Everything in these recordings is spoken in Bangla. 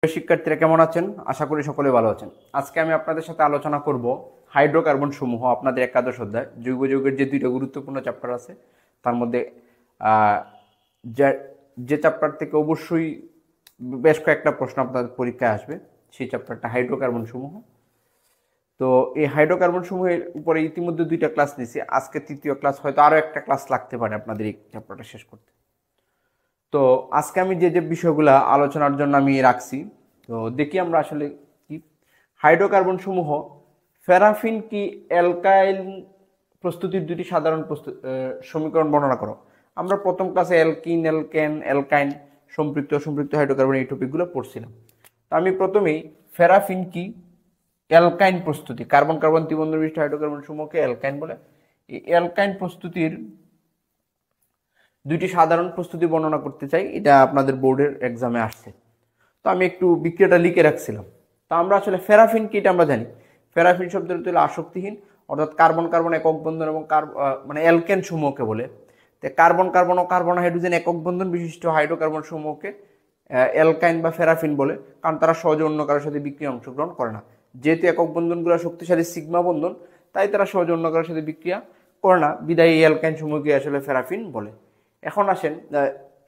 প্রিয় শিক্ষার্থীরা কেমন আছেন? আশা করি সকলে ভালো আছেন। আজকে আমি আপনাদের সাথে আলোচনা করব হাইড্রোকার্বন সমূহ, আপনাদের একাদশ অধ্যায় জৈব যৌগের যে দুইটা গুরুত্বপূর্ণ চ্যাপ্টার আছে তার মধ্যে যে চ্যাপ্টার থেকে অবশ্যই বেশ কয়েকটা প্রশ্ন আপনাদের পরীক্ষায় আসবে, সেই চ্যাপ্টারটা হাইড্রোকার্বন সমূহ। তো এই হাইড্রোকার্বন সমূহের উপরে ইতিমধ্যে দুইটা ক্লাস নিয়েছি, আজকে তৃতীয় ক্লাস, হয়তো আরও একটা ক্লাস লাগতে পারে আপনাদের এই চ্যাপ্টারটা শেষ করতে। তো আজকে আমি যে বিষয়গুলো আলোচনার জন্য আমি রাখছি, তো দেখি আমরা আসলে কি হাইড্রোকার্বন সমূহ প্যারাফিন কি অ্যালকাইল প্রস্তুতির দুটি সাধারণ সমীকরণ বর্ণনা করো। আমরা প্রথম ক্লাসে অ্যালকিন, অ্যালকেন, অ্যালকাইন, সম্পৃক্ত হাইড্রোকার্বন এই টপিকগুলো পড়ছিলাম। তো আমি প্রথমেই প্যারাফিন কি অ্যালকাইন প্রস্তুতি, কার্বন কার্বন ত্রিবন্ধন বিশিষ্ট হাইড্রোকার্বন সমূহকে অ্যালকাইন বলে, এই অ্যালকাইন প্রস্তুতির দুইটি সাধারণ প্রস্তুতি বর্ণনা করতে চাই। এটা আপনাদের বোর্ডের এক্সামে আসছে, তো আমি একটু বিক্রিয়াটা লিখে রাখছিলাম। তো আমরা আসলে প্যারাফিন কি এটা আমরা জানি। প্যারাফিন শব্দের হলো আসক্তিহীন, অর্থাৎ কার্বন কার্বন একক বন্ধন এবং মানে অ্যালকেন সমূহকে বলে। তো কার্বন কার্বন ও কার্বন হাইড্রোজেন একক বন্ধন বিশিষ্ট হাইড্রোকার্বন সমূহকে অ্যালকাইন বা প্যারাফিন বলে, কারণ তারা সহজে অন্য কারোর সাথে বিক্রিয়া অংশগ্রহণ করে না। যেহেতু একক বন্ধনগুলো শক্তিশালী সিগমা বন্ধন, তাই তারা সহজে অন্য কারোর সাথে বিক্রিয়া করে না, বিদায়ী এই অ্যালকাইন সমূহকে আসলে প্যারাফিন বলে। এখন আসেন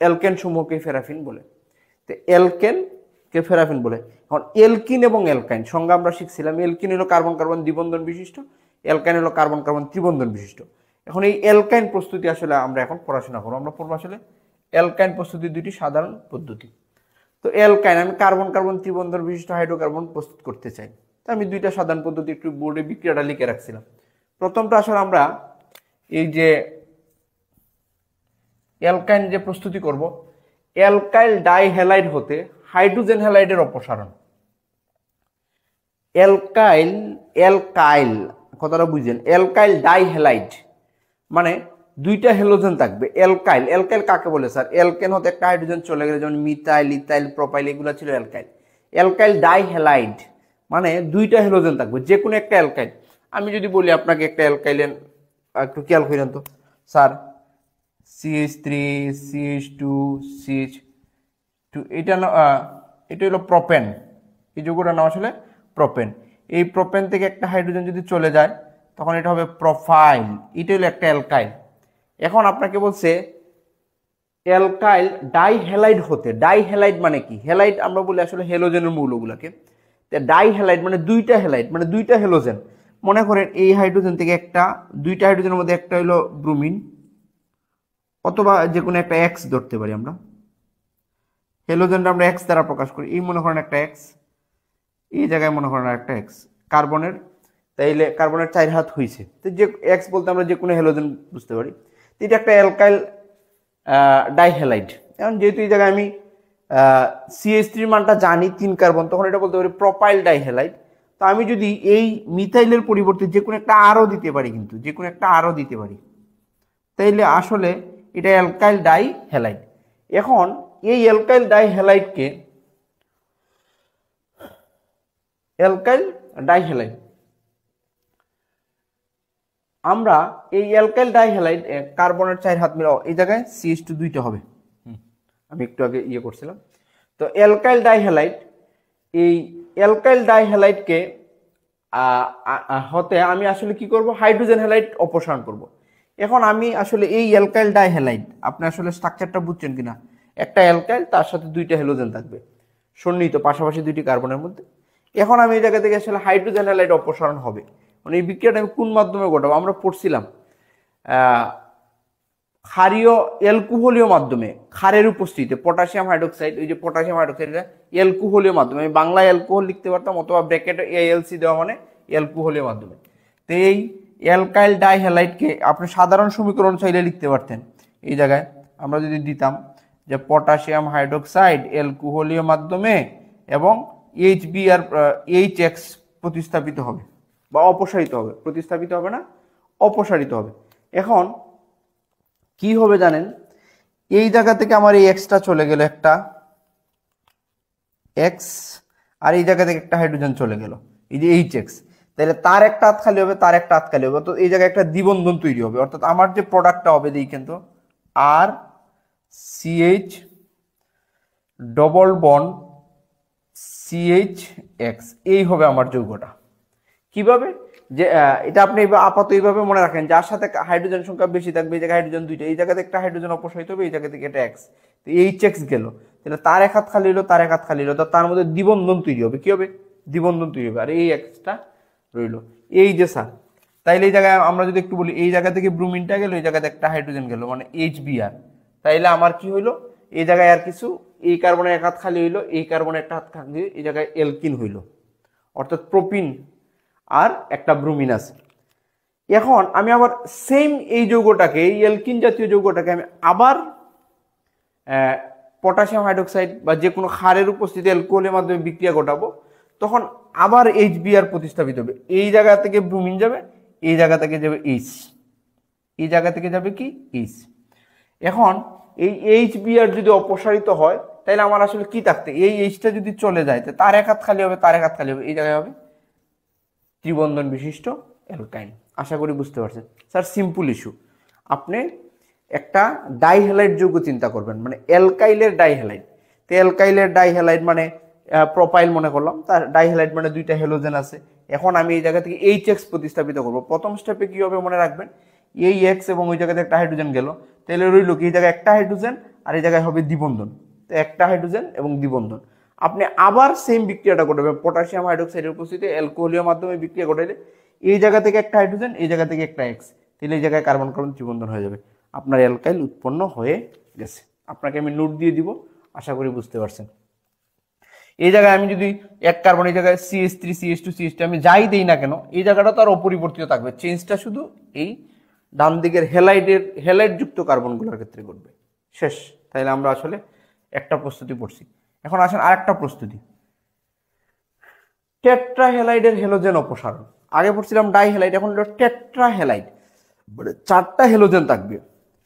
অ্যালকেন সমূহকে প্যারাফিন বলে। তো অ্যালকেন কে প্যারাফিন বলে। এখন এলকিন এবং অ্যালকাইন সংজ্ঞা আমরা শিখছিলাম। এলকিন হলো কার্বন কার্বন দ্বিবন্ধন বিশিষ্ট, অ্যালকাইন হলো কার্বন কার্বন ত্রিবন্ধন বিশিষ্ট। এখন এই অ্যালকাইন প্রস্তুতি আসলে আমরা এখন পড়াশোনা করবো। আমরা পড়বো আসলে অ্যালকাইন প্রস্তুতির দুটি সাধারণ পদ্ধতি। তো অ্যালকাইন, আমি কার্বন কার্বন ত্রিবন্ধন বিশিষ্ট হাইড্রোকার্বন প্রস্তুত করতে চাই, তো আমি দুইটা সাধারণ পদ্ধতি একটু বোর্ডে বিক্রিয়াটা লিখে রাখছিলাম। প্রথমটা আসলে আমরা এই যে অ্যালকাইন যে প্রস্তুতি করব, অ্যালকাইল ডাইহ্যালাইড হতে হাইড্রোজেন হ্যালাইডের অপসারণ। অ্যালকাইল কথাটা বুঝেন, অ্যালকাইল ডাইহ্যালাইড মানে দুইটা হ্যালোজেন থাকবে। অ্যালকাইল কাকে বলে স্যার? অ্যালকেন হতে একটা হাইড্রোজেন চলে গেলে, যেমন মিথাইল, ইথাইল, প্রোপাইল, এগুলো ছিল অ্যালকাইল। অ্যালকাইল ডাইহ্যালাইড মানে দুইটা হ্যালোজেন থাকবে, যে কোনো একটা অ্যালকাইল। আমি যদি বলি আপনাকে একটা অ্যালকাইলের একটু খেয়াল করেন তো স্যার, CH3 CH2 CH2, এটা হলো প্রোপেন। এই যৌগটার নাম আসলে প্রোপেন। এই প্রোপেন থেকে একটা হাইড্রোজেন যদি চলে যায় তখন এটা হবে প্রোফাইল। এটা হলো একটা অ্যালকাইল। এখন আপনাকে বলছে অ্যালকাইল ডাইহ্যালাইড হতে। ডাইহ্যালাইড মানে কি? হ্যালাইড আমরা বলি আসলে হ্যালোজেনের মৌলগুলোকে। ডাইহ্যালাইড মানে দুইটা হ্যালাইড মানে দুইটা হ্যালোজেন। মনে করেন এই হাইড্রোজেন থেকে দুইটা হাইড্রোজেনের মধ্যে একটা হলো ব্রোমিন, অথবা যে কোনো একটা এক্স ধরতে পারি আমরা। হ্যালোজেনটা আমরা এক্স দ্বারা প্রকাশ করি। এই মনে করেন একটা এক্স, এই জায়গায় মনে করেন একটা এক্স কার্বনের, তাইলে কার্বনের 4 হাত হয়েছে। তো যে এক্স বলতে আমরা যে কোনো হ্যালোজেন বুঝতে পারি। তো এটা একটা অ্যালকাইল ডাইহ্যালাইড। এখন যেহেতু এই জায়গায় আমি CH3 মানটা জানি 3 কার্বন, তখন এটা বলতে পারি প্রোপাইল ডাইহ্যালাইড। তো আমি যদি এই মিথাইলের পরিবর্তে যে কোনো একটা আরও দিতে পারি, কিন্তু যে কোনো একটা আরও দিতে পারি, তাইলে আসলে এটা অ্যালকাইল ডাইহ্যালাইড। এখন এই অ্যালকাইল ডাইহ্যালাইডকে আমরা এই অ্যালকাইল ডাইহ্যালাইড কার্বনের 4 হাত মিলাও, এই জায়গায় CH2 দুইটা হবে। আমি একটু আগে করছিলাম। তো অ্যালকাইল ডাইহ্যালাইডকে হতে আমি আসলে কি করব? হাইড্রোজেন হ্যালাইড অপসারণ করব। এখন আমি আসলে এই অ্যালকাইল ডাইহ্যালাইড, আপনি আসলে স্ট্রাকচারটা বুঝছেন কিনা? একটা অ্যালকাইল, তার সাথে দুইটা হ্যালোজেন থাকবে সন্নিহিত পাশাপাশি দুইটি কার্বনের মধ্যে। এখন আমি এই জায়গা থেকে আসলে হাইড্রোজেন হ্যালাইড অপসারণ হবে। মানে এই বিক্রিয়াটা আমি কোন মাধ্যমে ঘটাবো? আমরা পড়ছিলাম ক্ষারীয় অ্যালকোহলীয় মাধ্যমে, ক্ষারের উপস্থিতিতে পটাশিয়াম হাইড্রোক্সাইড, ওই যে পটাশিয়াম হাইড্রোক্সাইডটা অ্যালকোহলীয় মাধ্যমে, আমি বাংলায় অ্যালকোহল লিখতে পারতাম, অথবা ব্র্যাকেটে ALC দেওয়া মানে অ্যালকোহলীয় মাধ্যমে। তো এই অ্যালকাইল ডাইহ্যালাইডকে আপনি সাধারণ সমীকরণ চাইলে লিখতে পারতেন। এই জায়গায় আমরা যদি দিতাম যে পটাশিয়াম হাইড্রোক্সাইড অ্যালকোহলীয় মাধ্যমে এবং HBr HX প্রতিস্থাপিত হবে বা অপসারিত হবে। প্রতিস্থাপিত হবে না, অপসারিত হবে। এখন কি হবে জানেন? এই জায়গা থেকে আমার এই এক্সটা চলে গেল, একটা এক্স, আর এই জায়গা থেকে একটা হাইড্রোজেন চলে গেল, এই যে HX। তাহলে তার একটা হাত খালি হবে, তার একটা হাত খালি হবে, তো এই জায়গায় একটা দ্বিবন্ধন তৈরি হবে। অর্থাৎ আমার যে প্রোডাক্টটা হবে দেখেন তো, RCH ডবল বন্ড CH(X) এই হবে আমার যৌগটা। কিভাবে? যে এটা আপনি আপাতত এইভাবে মনে রাখেন, যার সাথে হাইড্রোজেন সংখ্যা বেশি থাকবে, এই জায়গায় হাইড্রোজেন দুইটা, এই জায়গাতে একটা হাইড্রোজেন অপসারিত হবে, এই জায়গা থেকে এটা X, তো HX গেল, তাহলে তার এক হাত খালি হলো, তার এক হাত খালি হলো, তার মধ্যে দ্বিবন্ধন তৈরি হবে। কি হবে? দ্বিবন্ধন তৈরি হবে, আর এই Xটা রইল। এই যে স্যার, তাইলে এই জায়গায় আমরা যদি একটু বলি, এই জায়গা থেকে ব্রোমিনটা গেল, এই জায়গাতে একটা হাইড্রোজেন গেল, মানে HBr। তাইলে আমার কি হইলো, এই জায়গায় আর কিছু, এই কার্বনের এক হাত খালি হইলো, এই কার্বনের একটা হাত খালি, এই জায়গায় এলকিন হইল, অর্থাৎ প্রোপিন আর একটা ব্রোমিন আছে। এখন আমি আবার সেম এই যৌগটাকে, এই এলকিন জাতীয় যৌগটাকে আমি আবার পটাশিয়াম হাইড্রোক্সাইড বা যে কোনো ক্ষারের উপস্থিতি অ্যালকোহলের মাধ্যমে বিক্রিয়া ঘটাবো, তখন আবার HBr প্রতিস্থাপিত হবে। এই জায়গা থেকে ব্রোমিন যাবে, এই জায়গা থেকে যাবে H, এই জায়গা থেকে যাবে কি H। এখন এই HBr যদি অপসারিত হয়, তাহলে আমার আসলে কি থাকতে, এই Hটা যদি চলে যায়, তার এক হাত খালি হবে, তার এক হাত খালি হবে, এই জায়গায় হবে ত্রিবন্ধন বিশিষ্ট অ্যালকাইন। আশা করি বুঝতে পারছেন স্যার। Simple issue. আপনি একটা ডাইহ্যালাইড যৌগ চিন্তা করবেন, মানে অ্যালকাইলের ডাইহ্যালাইড। তো অ্যালকাইলের ডাইহ্যালাইড মানে প্রোপাইল মনে করলাম, তার ডাইহ্যালাইড মানে দুইটা হ্যালোজেন আছে। এখন আমি এই জায়গা থেকে HX প্রতিস্থাপিত করব। প্রথম স্টেপে কি হবে মনে রাখবেন, এই X এবং ওই জায়গাতে একটা হাইড্রোজেন গেল, তাহলে রইল কি, এই জায়গায় একটা হাইড্রোজেন আর এই জায়গায় হবে দ্বিবন্ধন। তো একটা হাইড্রোজেন এবং দ্বিবন্ধন। আপনি আবার সেম বিক্রিয়াটা করবেন, পটাশিয়াম হাইড্রোক্সাইডের উপস্থিতিতে অ্যালকোহলীয় মাধ্যমে বিক্রিয়া ঘটাইলে এই জায়গা থেকে একটা হাইড্রোজেন, এই জায়গা থেকে একটা X, তাহলে এই জায়গায় কার্বন কার্বন ত্রিবন্ধন হয়ে যাবে, আপনার অ্যালকাইল উৎপন্ন হয়ে গেছে। আপনাকে আমি নোট দিয়ে দিব, আশা করি বুঝতে পারছেন। এই জায়গায় আমি যদি এক কার্বন, এই জায়গায় CH3 CH2 CH2 আমি যাই দেই না কেন, এই জায়গাটা তো আর অপরিবর্তিত থাকবে, চেঞ্জটা শুধু এই ডান দিকের হ্যালাইড যুক্ত কার্বনগুলোর ক্ষেত্রে ঘটবে। শেষ। তাইলে আমরা আসলে একটা প্রস্তুতি পড়ছি। এখন আসেন আরেকটা প্রস্তুতি, টেট্রাহ্যালাইডের হ্যালোজেন অপসারণ। আগে পড়ছিলাম ডাইহ্যালাইড, এখন হলো টেট্রাহ্যালাইড, মানে চারটা হ্যালোজেন থাকবে।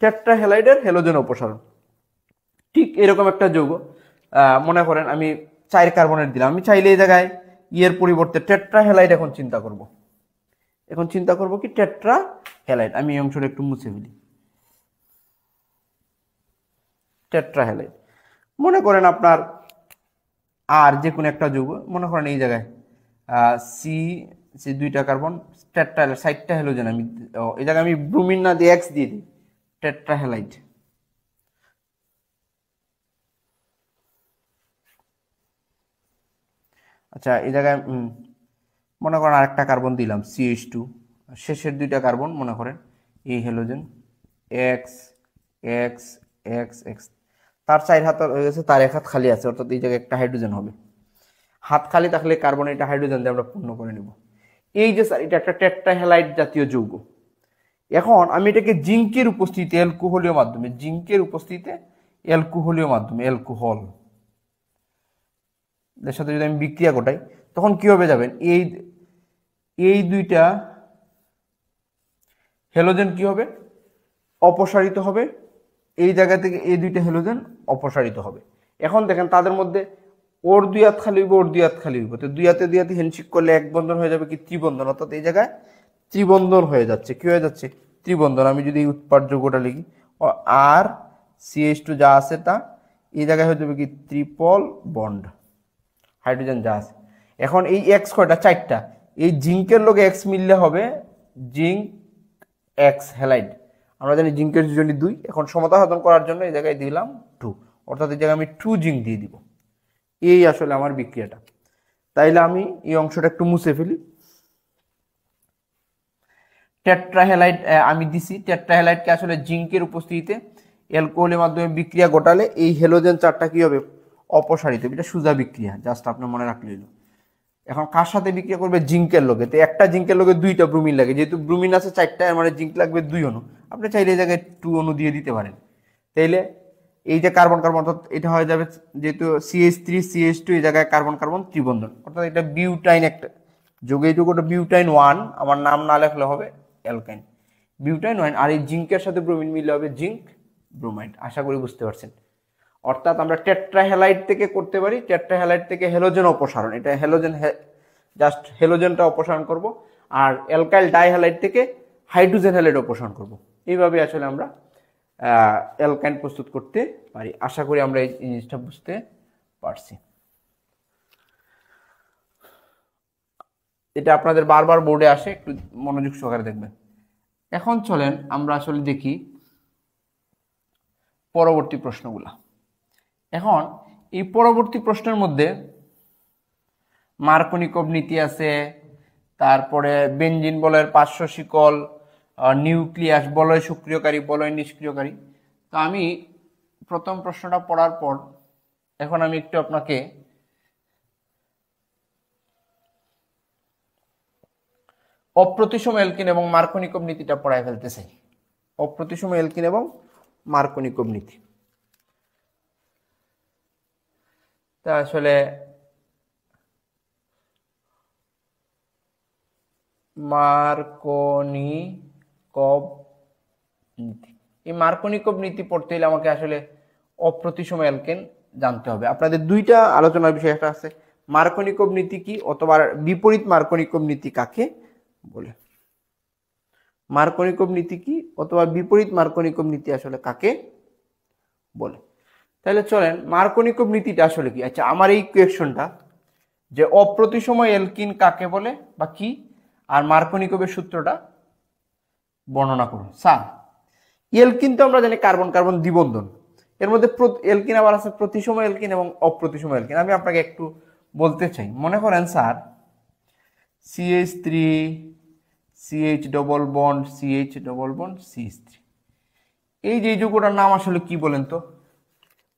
টেট্রাহ্যালাইডের হ্যালোজেন অপসারণ ঠিক এরকম একটা যৌগ। মনে করেন আমি 4 কার্বনের দিলাম, আমি চাইলে এই জায়গায় ইয়ের পরিবর্তে টেট্রাহ্যালাইড এখন চিন্তা করব। এখন চিন্তা করব কি টেট্রাহ্যালাইড। আমি এই অংশটা একটু মুছে ফেলি। টেট্রাহ্যালাইড মনে করেন আপনার আর যে কোনো একটা যৌগ, মনে করেন এই জায়গায় সি দুইটা কার্বন, টেট্রাহ্যালাইড 4টা হ্যালোজেন, আমি এই জায়গায় আমি ব্রোমিন না দিয়ে X দিয়ে দিই, টেট্রাহ্যালাইড। আচ্ছা, এই জায়গায় মনে করেন আরেকটা কার্বন দিলাম CH2, শেষের দুইটা কার্বন মনে করেন এই halogen X X X X, তার 4 হাত হয়ে গেছে, তার এক হাত খালি আছে, অর্থাৎ এই জায়গায় একটা হাইড্রোজেন হবে। হাত খালি থাকলে কার্বন এটা হাইড্রোজেন দিয়ে আমরা পূর্ণ করে নেব। এই যে স্যার, এটা একটা টেট্রাহ্যালাইড জাতীয় যৌগ। এখন আমি এটাকে জিঙ্কের উপস্থিতিতে অ্যালকোহলীয় মাধ্যমে, জিঙ্কের উপস্থিতিতে অ্যালকোহলীয় মাধ্যমে, অ্যালকোহল এর সাথে যদি আমি বিক্রিয়া ঘটাই, তখন কি হবে যাবেন, এই দুইটা হ্যালোজেন কি হবে, অপসারিত হবে। এই জায়গা থেকে এই দুইটা হ্যালোজেন অপসারিত হবে। এখন দেখেন তাদের মধ্যে ওর 2 হাত খালি হইব, ওর 2 হাত খালি হইব, তো 2 হাতে 2 হাতে হ্যান্ডশেক করলে এক বন্ধন হয়ে যাবে কি ত্রিবন্ধন, অর্থাৎ এই জায়গায় ত্রিবন্ধন হয়ে যাচ্ছে। কি হয়ে যাচ্ছে, ত্রিবন্ধন। আমি যদি এই উৎপাদ যোগ্যটা লিখি, আর CH2 যা আছে তা এই জায়গায় হয়ে যাবে কি ট্রিপল বন্ড, হাইড্রোজেন যা আছে। এখন এই X কয়টা, 4টা, এই জিঙ্কের লোকে X মিললে হবে জিঙ্ক X হ্যালাইড। আমরা জানি জিঙ্কের যোজনী 2। এখন সমতা সাধন করার জন্য এই জায়গায় দিলাম 2, অর্থাৎ এই জায়গায় আমি 2 জিঙ্ক দিয়ে দিব। এই আসলে আমার বিক্রিয়াটা। তাইলে আমি এই অংশটা একটু মুছে ফেলি। টেট্রাহ্যালাইড আমি দিছি, টেট্রাহ্যালাইডকে আসলে জিঙ্কের উপস্থিতিতে অ্যালকোহলের মাধ্যমে বিক্রিয়া ঘটালে এই হ্যালোজেন 4টা কি হবে, অপসারিত। এটা সোজা বিক্রিয়া, জাস্ট আপনি মনে রাখলে হলো। এখন কার সাথে বিক্রিয়া করবে, জিঙ্কের লোকে। তো একটা জিঙ্কের লোকে 2টা ব্রোমিন লাগে, যেহেতু ব্রোমিন আছে 4টা, মানে জিঙ্ক লাগবে 2 অণু। আপনি চাইলে এই জায়গায় 2 অণু দিয়ে দিতে পারেন। তাইলে এই যে কার্বন কার্বন, অর্থাৎ এটা হয়ে যাবে যেহেতু CH3 CH2, এই জায়গায় কার্বন কার্বন ত্রিবন্ধন, অর্থাৎ এটা বিউটাইন একটা যোগ। এইটুকু বিউটাইন 1, আমার নাম না লেখলে হবে অ্যালকাইন, বিউটাইন 1। আর এই জিঙ্কের সাথে ব্রোমিন মিললে হবে জিঙ্ক ব্রোমাইড। আশা করি বুঝতে পারছেন। অর্থাৎ আমরা টেট্রাহ্যালাইড থেকে করতে পারি, টেট্রাহ্যালাইড থেকে হ্যালোজেন অপসারণ, এটা হ্যালোজেন, জাস্ট হ্যালোজেনটা অপসারণ করব। আর অ্যালকাইল ডাইহ্যালাইড থেকে হাইড্রোজেন হ্যালাইড অপসারণ করব। এইভাবে আসলে আমরা অ্যালকাইন প্রস্তুত করতে পারি। আশা করি আমরা এই জিনিসটা বুঝতে পারছি। এটা আপনাদের বারবার বোর্ডে আসে, একটু মনোযোগ সহকারে দেখবেন। এখন চলেন আমরা আসলে দেখি পরবর্তী প্রশ্নগুলা। এখন এই পরবর্তী প্রশ্নের মধ্যে মার্কোনিকভ নীতি আছে, তারপরে বেনজিন বলয়ের পার্শ্ব শিকল, নিউক্লিয়াস, বলয় সক্রিয়কারী, বলয় নিষ্ক্রিয়কারী। তো আমি প্রথম প্রশ্নটা পড়ার পর এখন আমি একটু আপনাকে অপ্রতিসম এলকিন এবং মার্কোনিকভ নীতিটা পড়ায় ফেলতে চাই। অপ্রতিসম এলকিন এবং মার্কোনিকভ নীতি। তা আসলে মার্কোনিকভ নীতি, এই মার্কোনিকভ নীতি পড়তে হলে আমাকে আসলে অপ্রতিসম এলকেন জানতে হবে। আপনাদের দুইটা আলোচনার বিষয়, একটা আছে মার্কোনিকভ নীতি কি অথবা বিপরীত মার্কোনিকভ নীতি কাকে বলে। মার্কোনিকভ নীতি কি অথবা বিপরীত মার্কোনিকভ নীতি আসলে কাকে বলে। তাহলে চলেন মার্কোনিকভ নীতিটা আসলে কি। আচ্ছা, আমার এই কোয়েশ্চনটা যে অপ্রতিসম এলকিন কাকে বলে বা কি, আর মার্কোনিকভের সূত্রটা বর্ণনা করুন। স্যার, এলকিন তো আমরা জানি কার্বন কার্বন দ্বিবন্ধন, এর মধ্যে এলকিন আবার আছে প্রতিসম এলকিন এবং অপ্রতিসম এলকিন। আমি আপনাকে একটু বলতে চাই, মনে করেন sir CH3 CH double bond CH double bond CH3, এই যে যৌগটার নাম আসলে কি বলেন তো?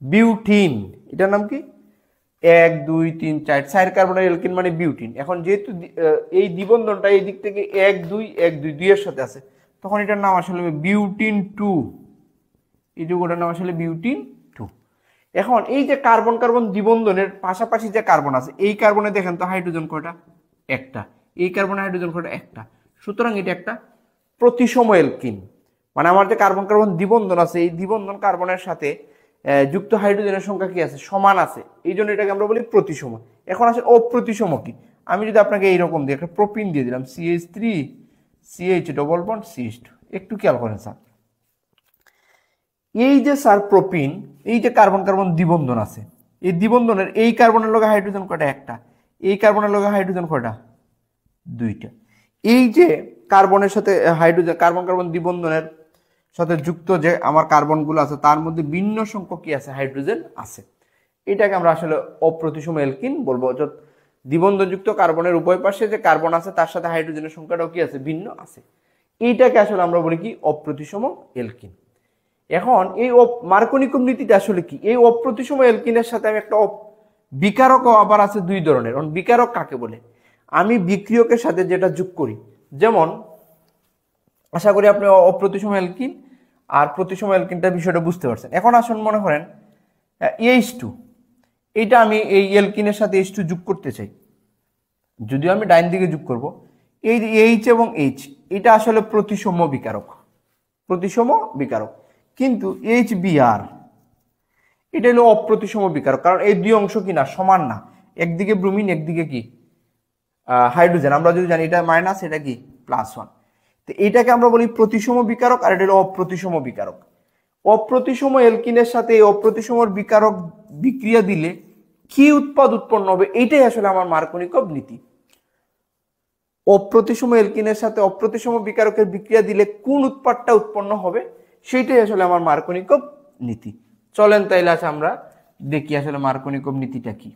বিউটিন। এটার নাম কি? 1 2 3 4 4 কার্বনের এলকিন মানে বিউটিন। এখন যেহেতু এই দ্বিবন্ধনটা এই দিক থেকে 1 2 1 2 2 এর সাথে আছে, তখন এটার নাম আসলে বিউটিন 2। এই যৌগটার নাম আসলে বিউটিন 2। এখন এই যে কার্বন কার্বন দ্বিবন্ধনের পাশাপাশি যে কার্বন আছে, এই কার্বনে দেখেন তো হাইড্রোজেন কয়টা? একটা। এই কার্বনে হাইড্রোজেন কয়টা? একটা। সুতরাং এটা একটা প্রতিসম এলকিন। মানে আমার যে কার্বন কার্বন দ্বিবন্ধন আছে, এই দ্বিবন্ধন কার্বনের সাথে যুক্ত হাইড্রোজেনের সংখ্যা কি আছে? সমান আছে। এই জন্য এটাকে আমরা বলি প্রতিসম। এখন আসলে অপ্রতিসম কি? আমি যদি আপনাকে এইরকম দিয়ে একটা প্রোপিন দিয়ে দিলাম CH3 CH double bond CH2, একটু খেয়াল করেন স্যার, এই যে স্যার প্রোপিন, এই যে কার্বন কার্বন দ্বিবন্ধন আছে, এই দ্বিবন্ধনের এই কার্বনের লগে হাইড্রোজেন কয়টা? একটা। এই কার্বনের লগে হাইড্রোজেন কয়টা? দুইটা। এই যে কার্বনের সাথে হাইড্রোজেন, কার্বন কার্বন দ্বিবন্ধনের সাথে যুক্ত যে আমার কার্বনগুলো আছে, তার মধ্যে ভিন্ন সংখ্যক কি আছে? হাইড্রোজেন আছে। এটাকে আমরা আসলে অপ্রতিসম এলকিন বলবো। দ্বিবন্ধনযুক্ত কার্বনের উভয় পাশে যে কার্বন আছে, তার সাথে হাইড্রোজেনের সংখ্যাটাও কি আছে? ভিন্ন আছে। এইটাকে আসলে আমরা বলি কি? অপ্রতিসম এলকিন। এখন এই মার্কোনিকভ নীতিটা আসলে কি? এই অপ্রতিসম এলকিনের সাথে আমি একটা বিকারক আবার আছে দুই ধরনের। বিকারক কাকে বলে? আমি বিক্রিয়কের সাথে যেটা যোগ করি, যেমন আশা করি আপনি অপ্রতিসম এলকিন আর প্রতিসম এলকিনটার বিষয়টা বুঝতে পারছেন। এখন আসুন মনে করেন H2, এইটা আমি এই এলকিনের সাথে H2 যোগ করতে চাই। যদিও আমি ডাইন দিকে যোগ করব, এই যে H এবং H, এটা আসলে প্রতিসম বিকারক, প্রতিসম বিকারক। কিন্তু HBr এটা হলো অপ্রতিসম বিকারক, কারণ এই দুই অংশ কি না? সমান না। একদিকে ব্রোমিন, একদিকে কি হাইড্রোজেন। আমরা যদি জানি এটা মাইনাস, এটা কি +1। তো এইটাকে আমরা বলি প্রতিসম বিকারক, আর এটা হলো অপ্রতিসম বিকারক। অপ্রতিসম এলকিনের সাথে অপ্রতিসম বিকারক বিক্রিয়া দিলে কি উৎপাদ উৎপন্ন হবে? এইটাই আসলে আমার মার্কোনিকভ নীতি। অপ্রতিসম এলকিনের সাথে অপ্রতিসম বিকারকের বিক্রিয়া দিলে কোন উৎপাদটা উৎপন্ন হবে, সেইটাই আসলে আমার মার্কোনিকভ নীতি। চলেন তাইলে আছে আমরা দেখি আসলে মার্কোনিকভ নীতিটা কি।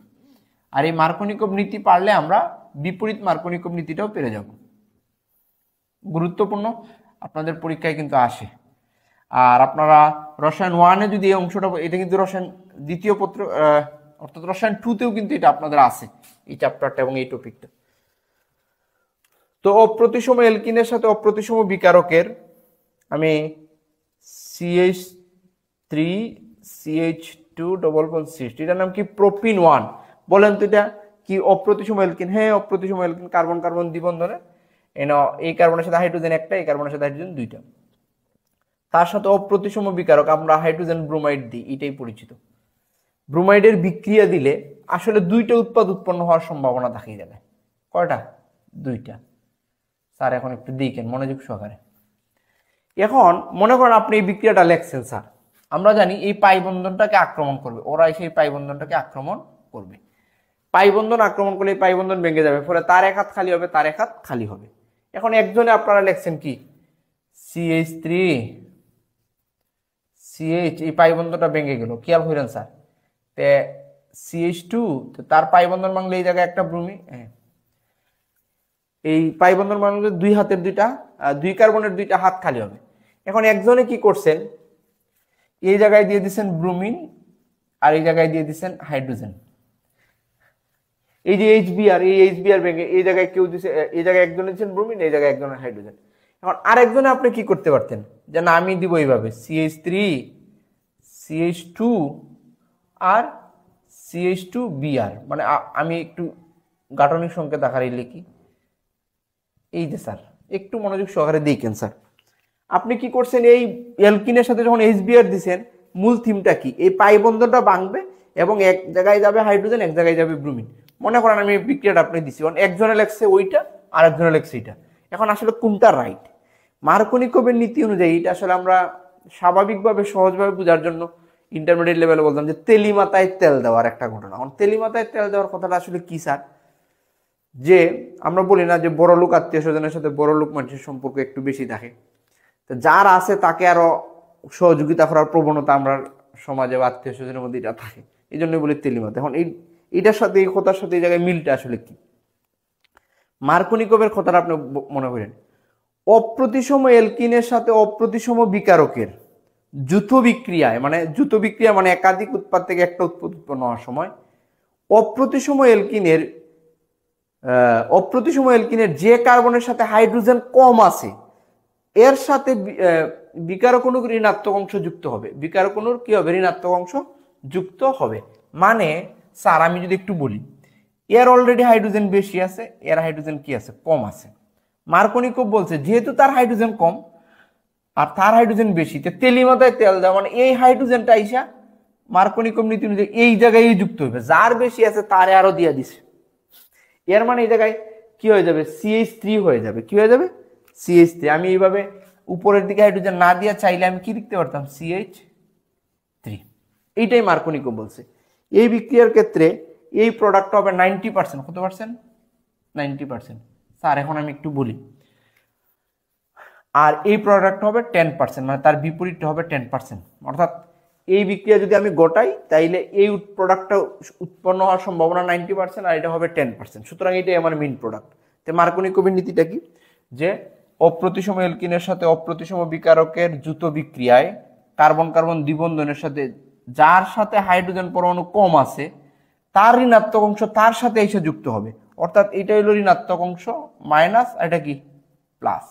আর এই মার্কোনিকভ নীতি পারলে আমরা বিপরীত মার্কোনিকভ নীতিটাও পেরে যাব। গুরুত্বপূর্ণ, আপনাদের পরীক্ষায় কিন্তু আসে। আর আপনারা রসায়ন 1-এ যদি এই অংশটা, এটা কিন্তু রসায়ন দ্বিতীয় পত্র অর্থাৎ রসায়ন 2-তেও কিন্তু এটা আপনাদের আছে, এই চ্যাপ্টারটা এবং এই টপিকটা। তো অপ্রতিসম এলকিনের সাথে অপ্রতিসম বিকারকের আমি CH3 CH2 double bond CH2, এটার নাম কি? প্রোপিন 1। বলেন তো এটা কি অপ্রতিসম এলকিন? হ্যাঁ, অপ্রতিসম এলকিন। কার্বন কার্বন দ্বিবন্ধনে এই কার্বনের সাথে হাইড্রোজেন একটা, এই কার্বনের সাথে হাইড্রোজেন দুইটা। তার সাথে অপ্রতিসম বিকারক আমরা হাইড্রোজেন ব্রোমাইড দিই, এটাই পরিচিত। ব্রোমাইডের বিক্রিয়া দিলে আসলে দুইটা উৎপাদ উৎপন্ন হওয়ার সম্ভাবনা দেখাই যাবে। কয়টা? দুইটা। স্যার এখন একটু দেখেন মনোযোগ সহকারে। এখন মনে করেন আপনি এই বিক্রিয়াটা লেখছেন স্যার, আমরা জানি এই পাই বন্ধনটাকে আক্রমণ করবে, ওরা এসে এই পাই বন্ধনটাকে আক্রমণ করবে। পাই বন্ধন আক্রমণ করলে পাই বন্ধন ভেঙে যাবে, ফলে তার এক হাত খালি হবে, তার এক হাত খালি হবে। এখন একজনে আপনারা লিখছেন কি CH3 CH, এই পাই বন্ধনটা ভেঙে গেল, খেয়াল করেন স্যার। তে CH2 তার পাই বন্ধন ভাঙলে এই জায়গায় একটা ব্রোমিন, এই পাই বন্ধন ভাঙলে দুই হাতের দুই কার্বনের দুইটা হাত খালি হবে। এখন একজনে কি করছেন, এই জায়গায় দিয়ে দিচ্ছেন ব্রোমিন আর এই জায়গায় দিয়ে দিচ্ছেন হাইড্রোজেন। এই যে HBr, এই HBr ভেঙে এই জায়গায় কেউ দিচ্ছে, এই জায়গায় একজনে দিচ্ছেন ব্রোমিন, এই জায়গায় একজনের হাইড্রোজেন। এখন আরেকজনে আপনি কি করতে পারতেন, যে না আমি দিব এইভাবে CH3 CH2 আর CH2Br, মানে আমি একটু গাঠনিক সংকেত আকারে লিখি। এই যে স্যার একটু মনোযোগ সহকারে দেখেন স্যার, আপনি কি করছেন, এই অ্যালকিনের সাথে যখন HBr দিচ্ছেন, মূল থিমটা কি, এই পাই বন্ধনটা ভাঙবে এবং এক জায়গায় যাবে হাইড্রোজেন, এক জায়গায় যাবে ব্রোমিন। মনে করেন আমি বিক্রিয়াটা আপনি দিচ্ছি, একজনে লেখছে ওইটা আর একজনে লেখছে এটা। এখন আসলে কোনটা রাইট? মার্কোনিকোভের নীতি অনুযায়ী এটা আসলে আমরা স্বাভাবিকভাবে সহজভাবে বোঝার জন্য ইন্টারমিডিয়েট লেভেলে বলতাম যে তেলি মাথায় তেল দেওয়ার একটা ঘটনা। এখন তেলি মাথায় তেল দেওয়ার কথাটা আসলে কি স্যার, যে আমরা বলি না যে বড় লোক আত্মীয় স্বজনের সাথে বড় লোক মানুষের সম্পর্ক একটু বেশি থাকে, তো যার আছে তাকে আরো সহযোগিতা করার প্রবণতা আমরা সমাজে বা আত্মীয় স্বজনের মধ্যে এটা থাকে, এই জন্যই বলি তেলি মাথা। এখন এইটার সাথে এই কথার সাথে এই জায়গায় মিলটা আসলে কি? মার্কোনিকোভের কথাটা আপনি মনে করেন, অপ্রতিসম এলকিনের সাথে অপ্রতিসম বিকারকের যৌথ বিক্রিয়ায়, মানে যৌথ বিক্রিয়া মানে একাধিক উৎপাদ থেকে একটা উৎপাদ উৎপন্ন হওয়ার সময় অপ্রতিসম এলকিনের যে কার্বনের সাথে হাইড্রোজেন কম আছে এর সাথে বিকারক অণুর ঋণাত্মক অংশ যুক্ত হবে। বিকারক অণুর কি হবে? ঋণাত্মক অংশ যুক্ত হবে। মানে স্যার আমি যদি একটু বলি, এর অলরেডি হাইড্রোজেন বেশি আছে, এর হাইড্রোজেন কি আছে? কম আছে। মার্কোনিকোভ বলছে যেহেতু তার হাইড্রোজেন কম আর তার হাইড্রোজেন বেশি, তেলি মাথায় তেল দেওয়া মানে এই হাইড্রোজেনটা আইসা মার্কোনিকোভ নীতি অনুযায়ী এই জায়গায় যুক্ত হবে, যার বেশি আছে তারে আরো দিয়ে দিছে। এর মানে এই জায়গায় কি হয়ে যাবে? CH3 হয়ে যাবে। কি হয়ে যাবে? CH3। আমি এইভাবে উপরের দিকে হাইড্রোজেন না দিয়ে চাইলে আমি কি লিখতে পারতাম? CH3। এইটাই মার্কোনিকোভ বলছে। এই বিক্রিয়ার ক্ষেত্রে এই প্রোডাক্ট হবে 90%। কত পার্সেন্ট? 90%। স্যার এখন আমি একটু বলি, আর এই প্রোডাক্ট হবে 10%, মানে তার বিপরীতটা হবে 10%। অর্থাৎ এই বিক্রিয়া যদি আমি গোটাই তাইলে এই প্রোডাক্টটা উৎপন্ন হওয়ার সম্ভাবনা 90% আর এটা হবে 10%। সুতরাং এটাই আমার মেইন প্রোডাক্ট। তো মার্কোনিকোভের নীতিটা কি? যে অপ্রতিসম এলকিনের সাথে অপ্রতিসম বিকারকের যৌথ বিক্রিয়ায় কার্বন কার্বন দ্বিবন্ধনের সাথে যার সাথে হাইড্রোজেন পরমাণু কম আছে তার ঋণাত্মক অংশ তার সাথে এসে যুক্ত হবে। অর্থাৎ এটা হলো ঋণাত্মক অংশ মাইনাস, এটা কি প্লাস।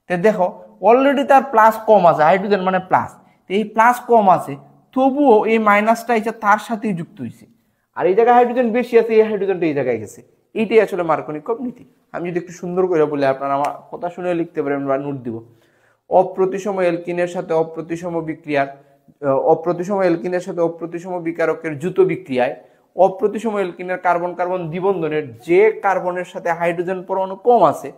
তো দেখো অলরেডি তার প্লাস কম আছে, হাইড্রোজেন মানে প্লাস, এই প্লাস কম আছে তবুও এই মাইনাসটা এসে তার সাথেই যুক্ত হয়েছে। আর এই জায়গায় হাইড্রোজেন বেশি আছে, এই হাইড্রোজেনটা এই জায়গায় গেছে। এইটাই আসলে মার্কোনিকোভ নীতি। আমি যদি একটু সুন্দর করে বলি, আপনারা আমার কথা শুনে লিখতে পারেন বা নোট দিব। অপ্রতিসম এলকিনের সাথে অপ্রতিসম বিক্রিয়ার অপ্রতিসম এলকিনের সাথে অপ্রতিসম বিকারকের যৌথ বিক্রিয়ায় অপ্রতিসম এলকিনের কার্বন কার্বন দ্বিবন্ধনের যে কার্বনের সাথে হাইড্রোজেন পরমাণু কম আছে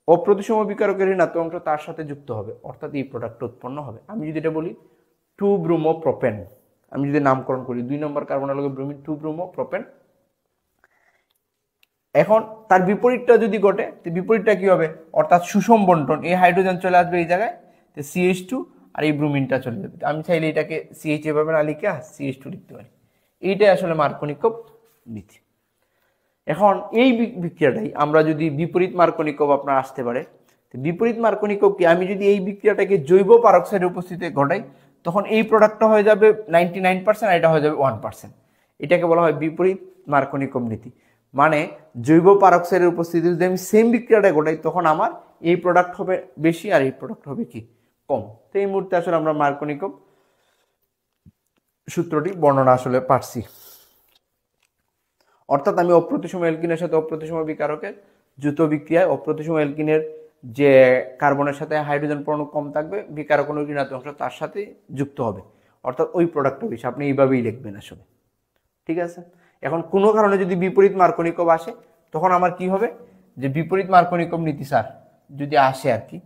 অপ্রতিসম বিকারকের ঋণাত্মক অংশ তার সাথে যুক্ত হবে, অর্থাৎ এই প্রোডাক্টটা উৎপন্ন হবে। আমি যদি এটা বলি 2-ব্রোমোপ্রোপেন, আমি যদি নামকরণ করি 2 নম্বর কার্বনের লগে ব্রোমিন 2-ব্রোমোপ্রোপেন। এখন তার বিপরীতটা যদি ঘটে, তো বিপরীতটা কি হবে? অর্থাৎ সুষম বন্টন, এই হাইড্রোজেন চলে আসবে এই জায়গায়, তো CH2 আর এই ব্রোমিনটা চলে যাবে। আমি চাইলে এটাকে CH এভাবে না লিখে CH2 লিখতে পারি। এইটাই আসলে মার্কোনিকোভ নীতি। এখন এই বিক্রিয়াটাই আমরা যদি বিপরীত মার্কোনিকোভ আপনার আসতে পারে, বিপরীত মার্কোনিকোভ কি? আমি যদি এই বিক্রিয়াটাকে জৈব পারক্সাইডের উপস্থিতিতে ঘটাই তখন এই প্রোডাক্টটা হয়ে যাবে 99% আর এটা হয়ে যাবে 1%। এটাকে বলা হয় বিপরীত মার্কোনিকোভ নীতি। মানে জৈব পারক্সাইডের উপস্থিতিতে যদি আমি সেম বিক্রিয়াটা ঘটাই তখন আমার এই প্রোডাক্ট হবে বেশি আর এই প্রোডাক্ট হবে কি কম। তো এই মুহূর্তে আসলে আমরা মার্কোনিকোভ সূত্রটি বর্ণনা আসলে পারছি। অর্থাৎ আমি অপ্রতিসম এলকিনের সাথে অপ্রতিসম বিকারকের যৌথ বিক্রিয়ায় অপ্রতিসম এলকিনের যে কার্বনের সাথে হাইড্রোজেন পরমাণু কম থাকবে, বিকারক অণুর ঋণাত্মক অংশ তার সাথে যুক্ত হবে, অর্থাৎ ওই প্রোডাক্টটা বেশি। আপনি এইভাবেই লিখবেন আসলে, ঠিক আছে? এখন কোনো কারণে যদি বিপরীত মার্কোনিকোভ আসে তখন আমার কি হবে? যে বিপরীত মার্কোনিকোভ নীতি স্যার যদি আসে আর কি,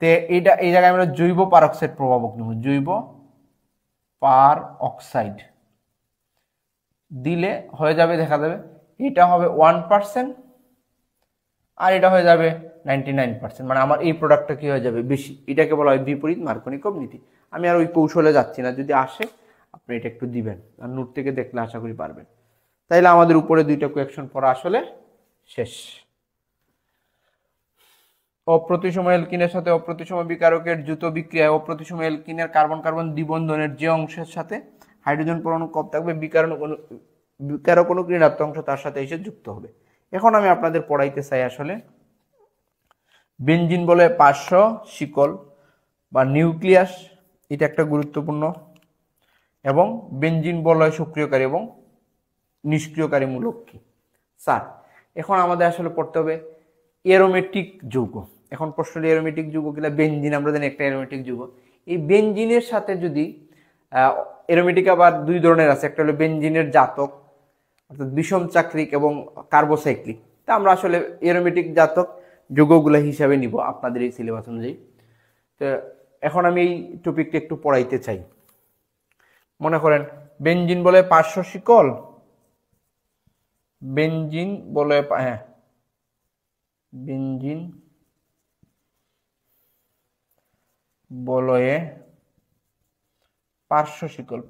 তে এইটা এই জায়গায় আমরা জৈব পারক্সাইড প্রভাবক নেব। জৈব পার অক্সাইড দিলে হয়ে যাবে, দেখা যাবে এটা হবে 1% আর এটা হয়ে যাবে 99%, মানে আমার এই প্রোডাক্টটা কি হয়ে যাবে বেশি। এটাকে বলা হয় বিপরীত মার্কনিকভ নীতি। আমি আর ওই কৌশলে যাচ্ছি না, যদি আসে আপনি এটা একটু দিবেন, আর নোট থেকে দেখলে আশা করি পারবেন। তাইলে আমাদের উপরে দুইটা কোয়েকশন পড়া আসলে শেষ। অপ্রতিসম অ্যালকিনের সাথে অপ্রতিসম বিকারকের দ্রুত বিক্রিয়ায় অপ্রতিসম অ্যালকিনের কার্বন কার্বন দ্বিবন্ধনের যে অংশের সাথে হাইড্রোজেন পরমাণু কম থাকবে বিকারক অণু ঋণাত্মক অংশ তার সাথে এসে যুক্ত হবে। এখন আমি আপনাদের পড়াইতে চাই আসলে বেনজিন বলে পার্শ্ব শিকল বা নিউক্লিয়াস, এটা একটা গুরুত্বপূর্ণ, এবং বেনজিন বলয় সক্রিয়কারী এবং নিষ্ক্রিয়কারী মূলক কি। স্যার এখন আমাদের আসলে পড়তে হবে এরোমেটিক যৌগ। এখন প্রশ্ন এরোমেটিক যৌগ কিনা, বেনজিন আমরা জানি একটা এরোমেটিক যৌগ। এই বেনজিনের সাথে যদি এরোমেটিক আবার দুই ধরনের আছে, একটা হলো বেনজিনের জাতক অর্থাৎ বিষম চাক্রিক এবং কার্বোসাইক্লিক। তা আমরা আসলে এরোমেটিক জাতক যৌগগুলো হিসাবে নিব আপনাদের এই সিলেবাস অনুযায়ী। তো এখন আমি এই টপিকটা একটু পড়াইতে চাই। মনে করেন বেনজিন বলে পার্শ্ব শিকল, বেনজিন বলে বেনজিন বলয়ে পার্শ্ব শিকল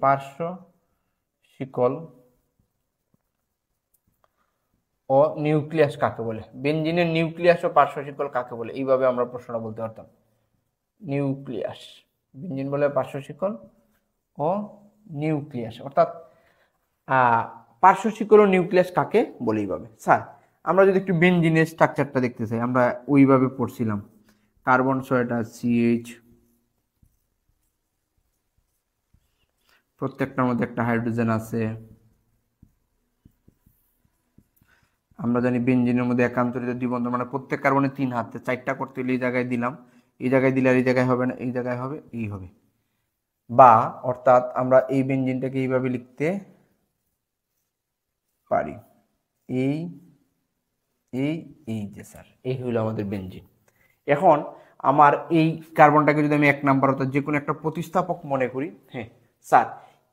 ও নিউক্লিয়াস কাকে বলে। বেনজিনের নিউক্লিয়াস ও পার্শ্ব শিকল কাকে বলে, এইভাবে আমরা প্রশ্নটা বলতে পারতাম। নিউক্লিয়াস, বেনজিন বলে পার্শ্ব শিকল ও নিউক্লিয়াস, অর্থাৎ পার্শ্ব শিকল ও নিউক্লিয়াস কাকে বলে এইভাবে। স্যার আমরা যদি একটু বেনজিনের স্ট্রাকচারটা দেখতে চাই, আমরা ওইভাবে পড়ছিলাম। কার্বন 6টা, CH, প্রত্যেকটার মধ্যে একটা হাইড্রোজেন আছে। আমরা জানি বেনজিনের মধ্যে একান্তরিত দ্বিবন্ধন, মানে প্রত্যেক কার্বনে 3 হাত, 4টা করতে হলে এই জায়গায় দিলাম, এই জায়গায় দিলে আর এই জায়গায় হবে না, এই জায়গায় হবে, এই হবে। বা অর্থাৎ আমরা এই বেনজিনটাকে এইভাবে লিখতে পারি, এই যে স্যার এই হলো আমাদের বেনজিন। এখন আমার এই কার্বনটাকে যদি আমি 1 নাম্বার অর্থাৎ যে কোনো একটা প্রতিস্থাপক মনে করি, হ্যাঁ স্যার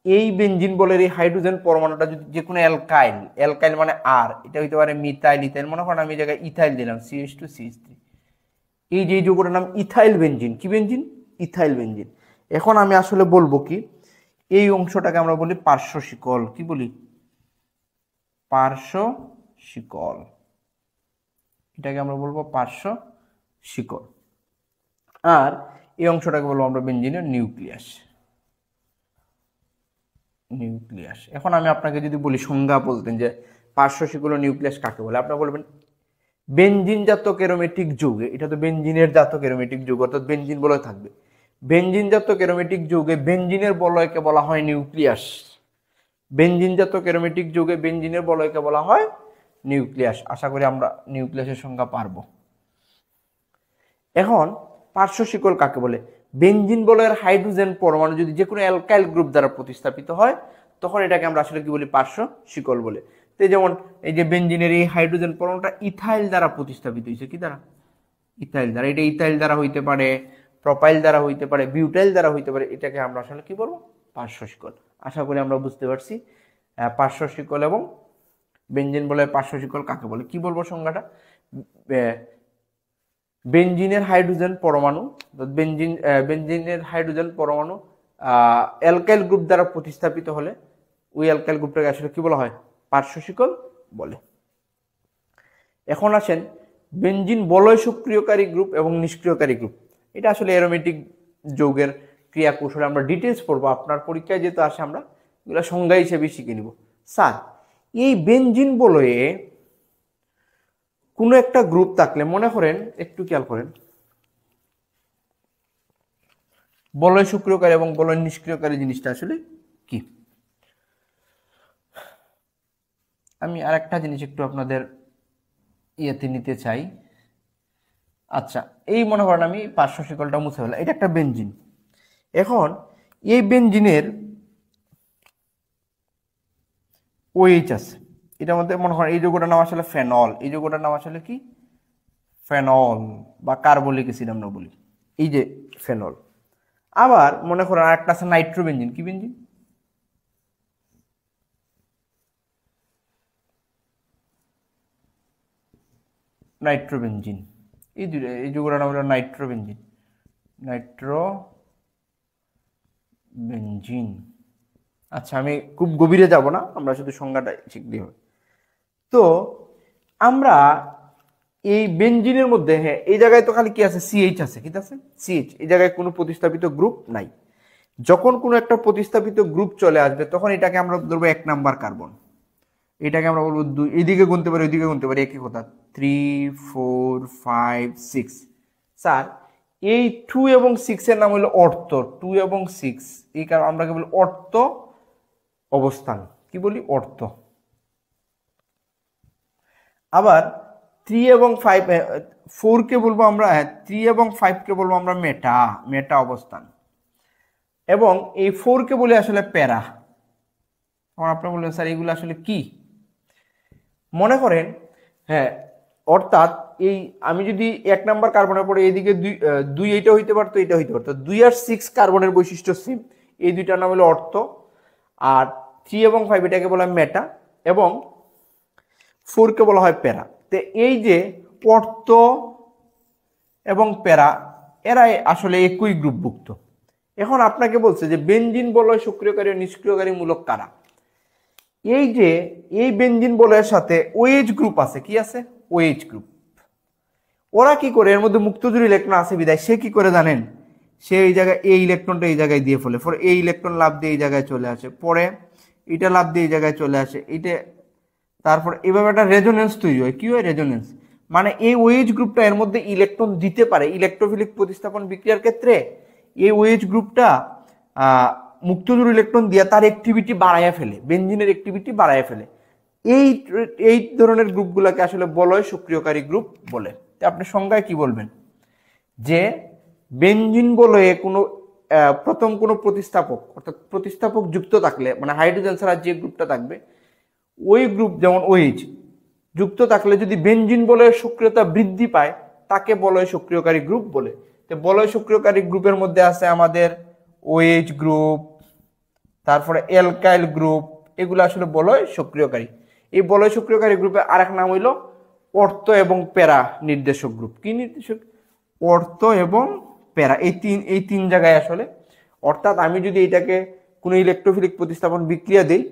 এই বেনজিন বলে এই হাইড্রোজেন পরমাণুটা যদি যে কোনো অ্যালকাইল মানে আর, এটা হইতে পারে মিথাইল, ইথাইল, মনে করেন আমি এই জায়গায় ইথাইল দিলাম, CH2CH3, এই যে যৌগটার নাম ইথাইল বেনজিন। কি বেনজিন? Ethyl benzene. এখন আমি আসলে বলবো কি, এই অংশটাকে আমরা বলি পার্শ্ব শিকল। কি বলি? পার্শ্ব শিকল। এটাকে আমরা বলবো পার্শ্ব শিকল। আর এই অংশটাকে বলবো আমরা বেনজিনের নিউক্লিয়াস। এখন আমি আপনাকে যদি বলি সংজ্ঞা বলতেন যে পার্শ্ব শিকল ও নিউক্লিয়াস কাকে বলে, আপনি বলবেন বেনজিন জাতক এরোমেটিক যৌগে, এটা তো বেনজিনের জাতক এরোমেটিক যৌগ অর্থাৎ বেনজিন বলয় থাকবে। বেনজিন জাতক এরোমেটিক যৌগে বেনজিনের বলয়কে বলা হয় নিউক্লিয়াস। বেনজিন জাতক এরোমেটিক যৌগে বেনজিনের বলয়কে বলা হয় নিউক্লিয়াস। আশা করি আমরা নিউক্লিয়াসের সংজ্ঞা পারবো। এখন পার্শ্ব শিকল কাকে বলে? বেনজিন বলয়ের হাইড্রোজেন পরমাণু যদি যে কোনো অ্যালকাইল গ্রুপ দ্বারা প্রতিস্থাপিত হয় তখন এটাকে আমরা আসলে কি বলি? পার্শ্ব শিকল বলে। তো যেমন এই যে বেনজিনের এই হাইড্রোজেন পরমাণুটা ইথাইল দ্বারা প্রতিস্থাপিত হয়েছে। কি দ্বারা? ইথাইল দ্বারা। এটা ইথাইল দ্বারা হইতে পারে, প্রোপাইল দ্বারা হইতে পারে, বিউটাইল দ্বারা হইতে পারে। এটাকে আমরা আসলে কি বলবো? পার্শ্ব শিকল। আশা করি আমরা বুঝতে পারছি পার্শ্ব শিকল এবং বেনজিন বলে পার্শ্ব শিকল কাকে বলে। কি বলবো সংজ্ঞাটা? বেনজিনের হাইড্রোজেন পরমাণু, বেনজিনের হাইড্রোজেন পরমাণু অ্যালকাইল গ্রুপ দ্বারা প্রতিস্থাপিত হলে ওই অ্যালকাইল গ্রুপটাকে আসলে কি বলা হয়? পার্শ্ব শিকল বলে। এখন আসেন বেনজিন বলয় সক্রিয়কারী গ্রুপ এবং নিষ্ক্রিয়কারী গ্রুপ। এটা আসলে অ্যারোমেটিক যৌগের ক্রিয়া কৌশলে আমরা ডিটেলস পড়বো। আপনার পরীক্ষায় যেহেতু আসে আমরা এগুলো সংজ্ঞা হিসেবে শিখে নিব। স্যার এই বেনজিন বলয়ে কোনো একটা গ্রুপ থাকলে, মনে করেন একটু খেয়াল করেন, বলয় সক্রিয়কারী এবং বলয় নিষ্ক্রিয়কারী জিনিসটা আসলে কি? আমি আর একটা জিনিস একটু আপনাদের ইয়েতে নিতে চাই। আচ্ছা, এই মনে করেন আমি পার্শ্ব শিকলটা মুছে ফেললাম, এটা একটা বেনজিন। এখন এই বেনজিনের OH আছে, এটার মধ্যে মনে করেন এই যৌগটার নাম আসলে ফেনল। এই যৌগটার নাম আসলে কি? ফেনল বা কার্বলিক অ্যাসিড আমরা বলি, এই যে ফেনল। আবার মনে করেন আরেকটা আছে নাইট্রোবেনজিন। কি বেনজিন? নাইট্রোবেনজিন, এই দুটো, এই যৌগটার নাম হলো নাইট্রোবেনজিন, নাইট্রোবেনজিন। আচ্ছা, আমি খুব গভীরে যাব না, আমরা শুধু সংজ্ঞাটা শিখলেই হবে। তো আমরা এই বেনজিনের মধ্যে, হ্যাঁ এই জায়গায় তো খালি কি আছে, সিএইচ আছে, কি আছে, সিএইচ, এই জায়গায় কোনো প্রতিস্থাপিত গ্রুপ নাই। যখন কোনো একটা প্রতিস্থাপিত গ্রুপ চলে আসবে তখন এটাকে আমরা ধরবো 1 নাম্বার কার্বন, এটাকে আমরা বলবো 2, এইদিকে গুনতে পারি ওইদিকে গুনতে পারি, একই কথা, 3 4 5 6। স্যার এই 2 এবং 6 এর নাম হলো অর্থ, 2 এবং 6 এই কারণে আমরা কি বলি, অর্থ অবস্থান, কি বলি, অর্থ। আবার 3 এবং 5, 4 কে বলবো আমরা, 3 এবং 5 কে বলবো আমরা মেটা, মেটা অবস্থান। এবং এই 4 কে বলি আসলে প্যারা। এখন আপনারা বললেন স্যার এগুলো আসলে কি? মনে করেন, হ্যাঁ, অর্থাৎ এই আমি যদি 1 নাম্বার কার্বনের পরে এইদিকে 2 এইটা হইতে পারতো, এটা হইতে পারতো, 2 আর 6 কার্বনের বৈশিষ্ট্য সেম, এই দুইটার নাম হলো অর্থ। আর 3 এবং 5 এটাকে বলা হয় মেটা, এবং 4 কে বলা হয় প্যারা। তো এই যে অর্থ এবং প্যারা, এরাই আসলে একই গ্রুপভুক্ত। এখন আপনাকে বলছে যে বেনজিন বলয় সক্রিয়কারী ও নিষ্ক্রিয়কারী মূলক কারা। এই যে এই বেনজিন বলয়ের সাথে ওএইচ গ্রুপ আছে, কি আছে, ওএইচ গ্রুপ। ওরা কি করে, এর মধ্যে মুক্তজোড় ইলেকট্রন আছে বিদায় সে কি করে জানেন, সে এই জায়গায় এই ইলেকট্রনটা এই জায়গায় দিয়ে ফেলে, পরে এই ইলেকট্রন লাভ দিয়ে এই জায়গায় চলে আসে, পরে এটা লাভ দিয়ে এই জায়গায় চলে আসে, এটা, তারপর এভাবে একটা রেজোনেন্স তৈরি হয়। কি হয়, রেজোনেন্স, মানে এই ওএইচ গ্রুপটা এর মধ্যে ইলেকট্রন দিতে পারে ইলেকট্রোফিলিক প্রতিস্থাপন বিক্রিয়ার ক্ষেত্রে। এই ওএইচ গ্রুপটা মুক্তজোড় ইলেকট্রন দিয়ে তার অ্যাক্টিভিটি বাড়াইয়া ফেলে, বেনজিনের অ্যাক্টিভিটি বাড়াইয়া ফেলে। এই ধরনের গ্রুপগুলোকে আসলে বলয় সক্রিয়কারী গ্রুপ বলে। আপনি সংজ্ঞায় কি বলবেন, যে বেনজিন বলয়ে কোনো প্রথম কোনো প্রতিস্থাপক, অর্থাৎ প্রতিস্থাপক যুক্ত থাকলে, মানে হাইড্রোজেন ছাড়া যে গ্রুপটা থাকবে ওই গ্রুপ, যেমন ওএইচ যুক্ত থাকলে যদি বেনজিন বলয়ের সক্রিয়তা বৃদ্ধি পায় তাকে বলয় সক্রিয়কারী গ্রুপ বলে। তো বলয় সক্রিয়কারী গ্রুপের মধ্যে আছে আমাদের ওএইচ গ্রুপ, তারপরে অ্যালকাইল গ্রুপ, এগুলো আসলে বলয় সক্রিয়কারী। এই বলয় সক্রিয়কারী গ্রুপের আরেক নাম হইল অর্থ এবং প্যারা নির্দেশক গ্রুপ। কি নির্দেশক, অর্থ এবং প্যারা, এই তিন জায়গায় আসলে। অর্থাৎ আমি যদি এটাকে কোনো ইলেকট্রোফিলিক প্রতিস্থাপন বিক্রিয়া দেই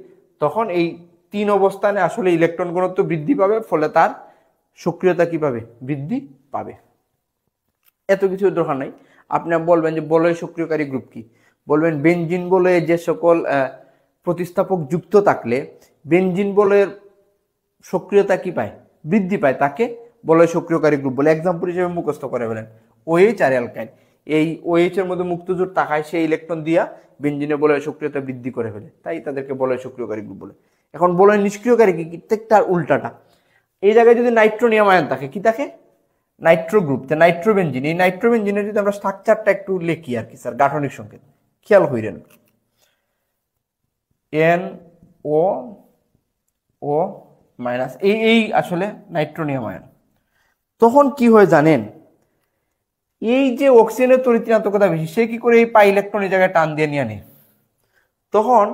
তখন এই 3 অবস্থানে আসলে ইলেকট্রন ঘনত্ব বৃদ্ধি পাবে, ফলে তার সক্রিয়তা কি পাবে, বৃদ্ধি পাবে। এত কিছু দরকার নাই। আপনি বলবেন যে বলয় সক্রিয়কারী গ্রুপ কি, বলবেন বেনজিন বলয়ে যে সকল প্রতিস্থাপক যুক্ত থাকলে বেনজিন বলয়ের সক্রিয়তা কি পায়, বৃদ্ধি পায়, তাকে বলয় সক্রিয়কারী গ্রুপ বলে। এক্সাম্পল হিসেবে মুখস্থ করে বলেন ওএইচ আর অ্যালকাইল, এই ওএইচ এর মধ্যে মুক্তজোড় থাকায় সেই ইলেকট্রন দিয়া বেনজিনের বলয় সক্রিয়তা বৃদ্ধি করে ফেলে, তাই তাদেরকে বলয় সক্রিয়কারী গ্রুপ বলে। এখন বলয় নিষ্ক্রিয়কারী কি, তার উল্টাটা। এই জায়গায় যদি নাইট্রোনিয়াম আয়ন থাকে, কি থাকে, নাইট্রো গ্রুপ, নাইট্রোবেনজিন। এই নাইট্রোবেনজিনের যদি আমরা স্ট্রাকচারটা একটু লিখি আর কি স্যার, গাঠনিক সংকেত খেয়াল করেন, এন ও ও মাইনাস, এই আসলে নাইট্রোনিয়াম আয়ন। তখন কি হয় জানেন, এই যে অক্সিজেনের তড়িৎ-ঋণাত্মকতা বেশি, সে কি করে এই পাই ইলেকট্রন এই জায়গায় টান দিয়ে নিয়ে আনে, তখন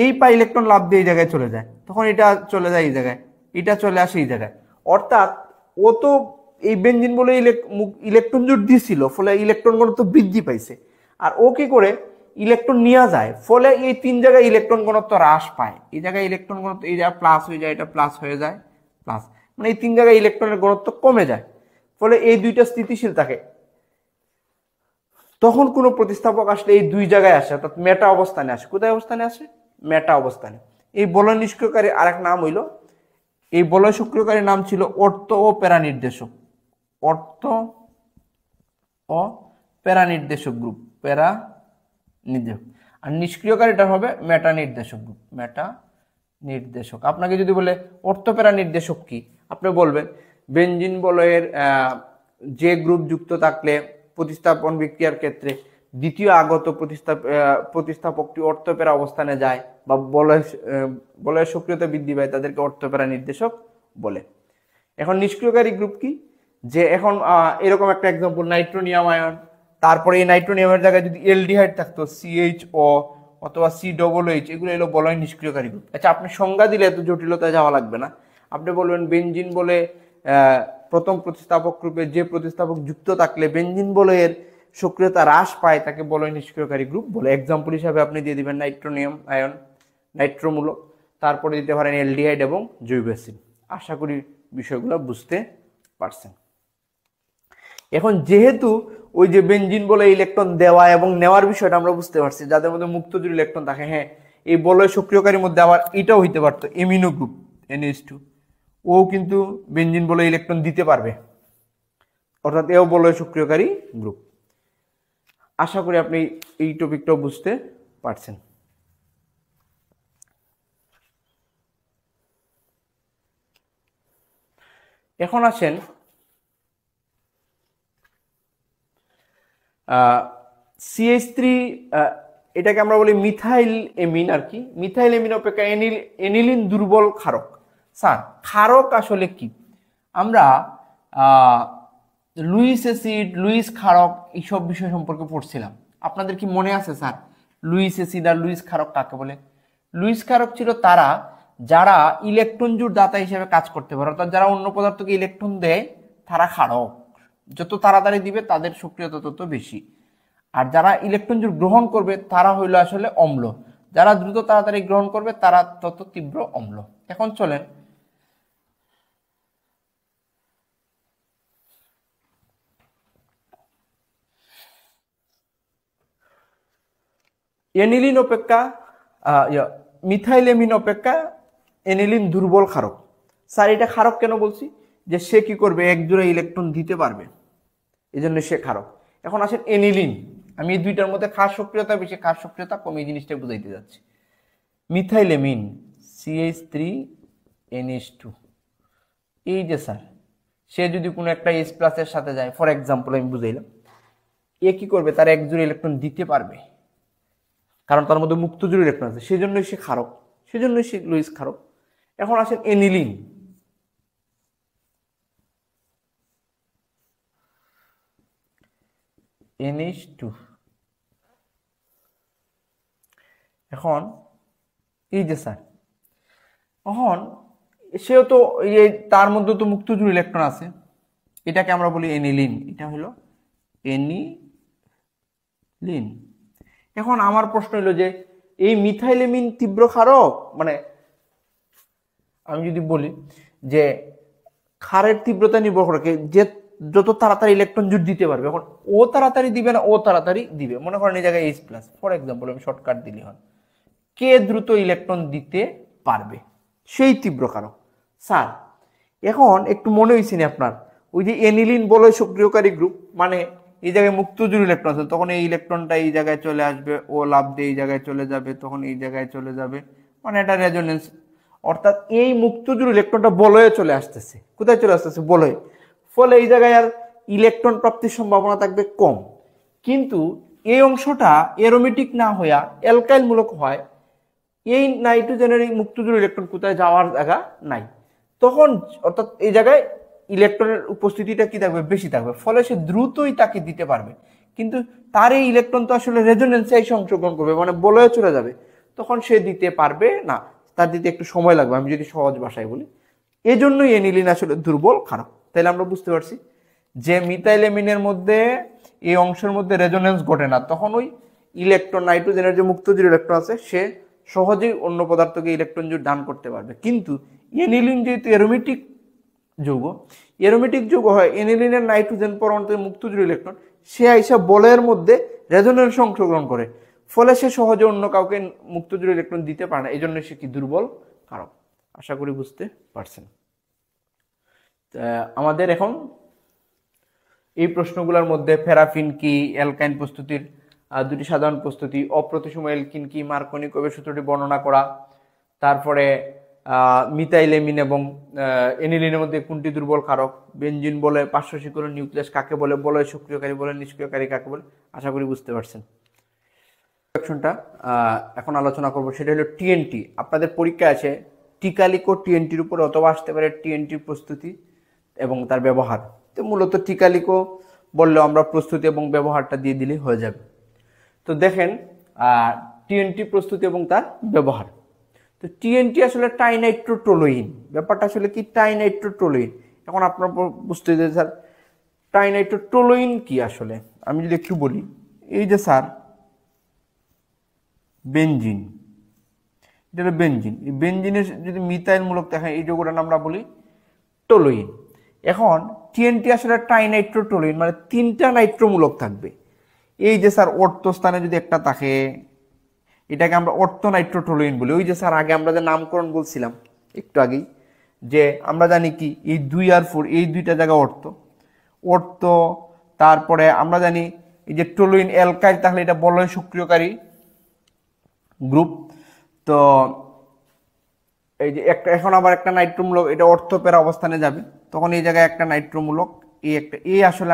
এই পাই ইলেকট্রন লাভ দিয়ে এই জায়গায় চলে যায়, তখন এটা চলে যায় এই জায়গায়, এটা চলে আসে এই জায়গায়। অর্থাৎ ও তো এই বেনজিন বলে ইলেকট্রন জোট দিছিল, ফলে ইলেকট্রন ঘনত্ব বৃদ্ধি পাইছে, আর ও কি করে ইলেকট্রন নিয়ে যায়, ফলে এই 3 জায়গায় ইলেকট্রন ঘনত্ব হ্রাস পায়। এই জায়গায় ইলেকট্রন ঘনত্ব, এই জায়গায় প্লাস হয়ে যায়, এটা প্লাস হয়ে যায়, প্লাস, মানে এই 3 জায়গায় ইলেকট্রনের ঘনত্ব কমে যায়, ফলে এই দুইটা স্থিতিশীল থাকে। তখন কোনো প্রতিস্থাপক আসলে এই 2 জায়গায় আসে, অর্থাৎ মেটা অবস্থানে আসে। কোথায় অবস্থানে আসে, মেটা অবস্থানে। এই বলয় নিষ্ক্রিয়কারী আরেক নাম হইল, এই বলয় সক্রিয়কারীর নাম ছিল অর্থ ও প্যারা নির্দেশক, অর্থ ও প্যারা নির্দেশক গ্রুপ, প্যারা নির্দেশক। আর নিষ্ক্রিয়কারীটা হবে মেটা নির্দেশক গ্রুপ, মেটা নির্দেশক। আপনাকে যদি বলে অর্থ প্যারা নির্দেশক কি, আপনি বলবেন বেনজিন বলয়ের যে গ্রুপ যুক্ত থাকলে প্রতিস্থাপন বিক্রিয়ার ক্ষেত্রে দ্বিতীয় আগত প্রতিস্থাপকটি অর্থপ্যারা অবস্থানে যায় বা বলয়ের সক্রিয়তা বৃদ্ধি পায়, তাদেরকে অর্থপ্যারা নির্দেশক বলে। এখন নিষ্ক্রিয়কারী গ্রুপ কি, যে এখন এরকম একটা এক্সাম্পল, নাইট্রোনিয়াম আয়ন, তারপরে এই নাইট্রোনিয়ামের জায়গায় যদি এলডিহাইড থাকতো, CHO অথবা COOH, এগুলো এলো বলয় নিষ্ক্রিয়কারী গ্রুপ। আচ্ছা, আপনি সংজ্ঞা দিলে এত জটিলতায় যাওয়া লাগবে না, আপনি বলবেন বেনজিন বলে প্রথম প্রতিস্থাপক রূপে যে প্রতিস্থাপক যুক্ত থাকলে বেনজিন বলয়ের সক্রিয়তা হ্রাস পায় তাকে বলয় নিষ্ক্রিয়কারী গ্রুপ বলে। এক্সাম্পল হিসাবে আপনি দিয়ে দিবেন নাইট্রোনিয়াম আয়ন, নাইট্রোমূলক, তারপরে দিতে পারেন অ্যালডিহাইড এবং জৈব অ্যাসিড। আশা করি বিষয়গুলো বুঝতে পারছেন। এখন যেহেতু ওই যে বেনজিন বলে ইলেকট্রন দেওয়া এবং নেওয়ার বিষয়টা আমরা বুঝতে পারছি, যাদের মধ্যে মুক্তজোড় ইলেকট্রন থাকে, হ্যাঁ এই বলয় সক্রিয়কারীর মধ্যে আবার এটাও হইতে পারতো এমিনো গ্রুপ NH2, ও কিন্তু বেনজিন বলে ইলেকট্রন দিতে পারবে, অর্থাৎ এও বলয় সক্রিয়কারী গ্রুপ। আশা করি আপনি এই টপিকটাও বুঝতে পারছেন। এখন আসেন CH3, এটাকে আমরা বলি মিথাইল এমিন আর কি। মিথাইল এমিন অপেক্ষা এনিলিন দুর্বল ক্ষারক। স্যার ক্ষারক আসলে কি? আমরা লুইস অ্যাসিড, লুইস ক্ষারক এইসব বিষয় সম্পর্কে পড়ছিলাম। আপনাদের কি মনে আছে স্যার লুইস অ্যাসিড আর লুইস ক্ষারক কাকে বলে? লুইস ক্ষারক ছিল তারা যারা ইলেকট্রন জোড় দাতা হিসেবে কাজ করতে পারে, অর্থাৎ যারা অন্য পদার্থকে ইলেকট্রন দেয় তারা ক্ষারক। যত তাড়াতাড়ি দিবে তাদের সক্রিয়তা তত বেশি। আর যারা ইলেকট্রন জোড় গ্রহণ করবে তারা হইল আসলে অম্ল। যারা দ্রুত তাড়াতাড়ি গ্রহণ করবে তারা তত তীব্র অম্ল। এখন চলেন এনিলিন অপেক্ষা মিথাইল এমিন অপেক্ষা এনিলিন দুর্বল ক্ষারক। স্যার এটা ক্ষারক কেন বলছি? যে সে কি করবে, এক জোড়া ইলেকট্রন দিতে পারবে, এই জন্য সে ক্ষারক। এখন আসেন এনিলিন। আমি এই দুইটার মধ্যে ক্ষার সক্রিয়তা বেশি, ক্ষার সক্রিয়তা কম, এই জিনিসটা বুঝাইতে যাচ্ছি। মিথাইল এমিন CH3NH2, এই যে স্যার সে যদি কোনো একটা H+ এর সাথে যায়, ফর এক্সাম্পল আমি বুঝাইলাম, এ কি করবে, তার এক জোড়া ইলেকট্রন দিতে পারবে, কারণ তার মধ্যে মুক্তজোড় ইলেকট্রন আছে, সেজন্যই সে ক্ষারক, সেজন্যই সে লুইস ক্ষারক। এখন আসেন এনিলিন। NH2, এখন এই যে স্যার, এখন সেও তো এই তার মধ্যে তো মুক্তজোড় ইলেকট্রন আছে, এটাকে আমরা বলি এনিলিন। এটা হলো এনিলিন। এখন আমার প্রশ্ন হলো যে এই মিথাইল এমিন তীব্র ক্ষারক, মানে আমি যদি বলি যে ক্ষারের তীব্রতা নির্ভর করে যে যত তাড়াতাড়ি ইলেকট্রন জোড় দিতে পারবে। এখন ও তাড়াতাড়ি দিবে না ও তাড়াতাড়ি দিবে, মনে করেন এই জায়গায় H+, ফর এক্সাম্পল আমি শর্টকাট দিলি হন, কে দ্রুত ইলেকট্রন দিতে পারবে সেই তীব্র ক্ষারক। স্যার এখন একটু মনে হয়েছে না আপনার ওই যে এনিলিন বলয় সক্রিয়কারী গ্রুপ, মানে এই জায়গায় মুক্তজোড় ইলেকট্রন আছে, তখন এই ইলেকট্রনটা এই জায়গায় চলে আসবে, ও লাভ দিয়ে এই জায়গায় চলে যাবে, তখন এই জায়গায় চলে যাবে, মানে এটা রেজোনেন্স। অর্থাৎ এই মুক্তজোড় ইলেকট্রনটা বলয়ে চলে আসতেছে। কোথায় চলে আসতেছে? বলয়ে। ফলে এই জায়গায় আর ইলেকট্রন প্রাপ্তির সম্ভাবনা থাকবে কম। কিন্তু এই অংশটা এরোমেটিক না হইয়া অ্যালকাইল মূলক হয়, এই নাইট্রোজেনের এই মুক্তজোড় ইলেকট্রন কোথায় যাওয়ার জায়গা নাই, তখন অর্থাৎ এই জায়গায় ইলেকট্রনের উপস্থিতিটা কি থাকবে? বেশি থাকবে, ফলে সে দ্রুতই তাকে দিতে পারবে। কিন্তু তার এই ইলেকট্রন তো আসলে রেজোনেন্সে এসে অংশগ্রহণ করবে, মানে বলয়ে চলে যাবে, তখন সে দিতে পারবে না, তার দিতে একটু সময় লাগবে, আমি যদি সহজ ভাষায় বলি। এই জন্যই এনিলিন আসলে দুর্বল ক্ষারক। তাহলে আমরা বুঝতে পারছি যে মিথাইল এমিনের মধ্যে এই অংশের মধ্যে রেজোনেন্স ঘটে না, তখন ওই ইলেকট্রন, নাইট্রোজেনের যে মুক্তজোড় ইলেকট্রন আছে সে সহজেই অন্য পদার্থকে ইলেকট্রন জোড় দান করতে পারবে। কিন্তু এনিলিন যেহেতু এরোমেটিক যৌগ, এরোমেটিক যৌগ হয়, এনিলিনের নাইট্রোজেন পরমাণুতে মুক্তজোড় ইলেকট্রন সে আইসা বলয়ের মধ্যে রেজোনেন্সে অংশগ্রহণ করে, ফলে সে সহজে অন্য কাউকে মুক্তজোড় ইলেকট্রন দিতে পারে না, এই জন্য সে কি দুর্বল ক্ষারক। আশা করি বুঝতে পারছেন। আমাদের এখন এই প্রশ্নগুলোর মধ্যে প্যারাফিন কি, অ্যালকাইন প্রস্তুতির দুটি সাধারণ প্রস্তুতি, অপ্রতিসম অ্যালকিন কি, মার্কনি কবের সূত্রটি বর্ণনা করা, তারপরে মিথাইল এমিন এবং এনিলিনের মধ্যে কোনটি দুর্বল ক্ষারক, বেনজিন বলে পার্শ্ব শিকরণ নিউক্লিয়াস কাকে বলে, বলয় সক্রিয়কারী বলে নিষ্ক্রিয়কারী কাকে বলে, আশা করি বুঝতে পারছেন। সেকশনটা এখন আলোচনা করব, সেটা হলো টিএনটি। আপনাদের পরীক্ষা আছে টিকালিকো টিএনটির উপরে, অথবা আসতে পারে টিএনটির প্রস্তুতি এবং তার ব্যবহার। তো মূলত টিকালিকো বললেও আমরা প্রস্তুতি এবং ব্যবহারটা দিয়ে দিলেই হয়ে যাবে। তো দেখেন টিএনটি প্রস্তুতি এবং তার ব্যবহার। তো টিএনটি আসলে টাইনাইট্রোটোলুইন, ব্যাপারটা আসলে কি? টাইনাইট্রোটোলুইন। এখন আপনার বুঝতে হবে স্যার ট্রাইনাইট্রোটোলুইন কি আসলে। আমি যদি একটু বলি, এই যে স্যার বেনজিন, এটা হলো বেনজিন। এই বেনজিনের যদি মিথাইল মূলক দেখেন এই যৌগটার আমরা বলি টোলুইন। এখন টিএনটি আসলে ট্রাইনাইট্রোটোলুইন, মানে 3টা নাইট্রোমূলক থাকবে। এই যে স্যার অর্থস্থানে যদি একটা থাকে, এটাকে আমরা অর্থনাইট্রোটোলুইন বলি। ওই যে স্যার আগে আমরা যে নামকরণ বলছিলাম একটু আগেই, যে আমরা জানি কি এই 2 আর 4 এই দুইটা জায়গা অর্থ। তারপরে আমরা জানি এই যে টোলুইন অ্যালকাইল, তাহলে এটা বলয় সক্রিয়কারী গ্রুপ। তো এই যে একটা এখন আবার একটা নাইট্রোমূলক, এটা অর্থপেরা অবস্থানে যাবে, তখন এই জায়গায় একটা নাইট্রোমূলক, এই একটা এই আসলে